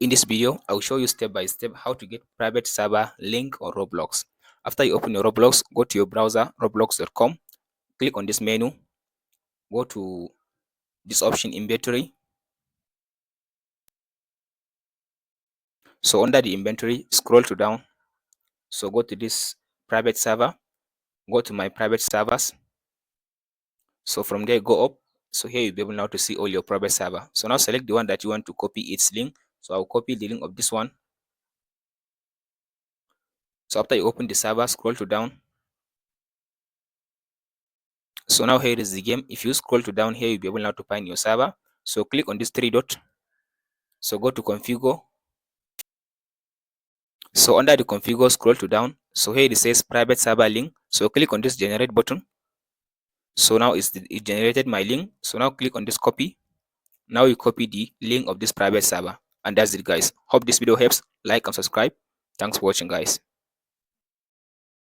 In this video, I will show you step by step how to get private server link on Roblox. After you open your Roblox, go to your browser, roblox.com, click on this menu, go to this option inventory. So under the inventory, scroll to down. So go to this private server, go to my private servers. So from there, go up. So here you'll be able now to see all your private server. So now select the one that you want to copy its link. So I'll copy the link of this one. So after you open the server, scroll to down. So now here is the game. If you scroll to down here, you'll be able now to find your server. So click on this three dot. So go to configure. So under the configure, scroll to down. So here it says private server link. So click on this generate button. So now it generated my link. So now click on this copy. Now you copy the link of this private server. And that's it, guys. Hope this video helps. Like and subscribe. Thanks for watching, guys.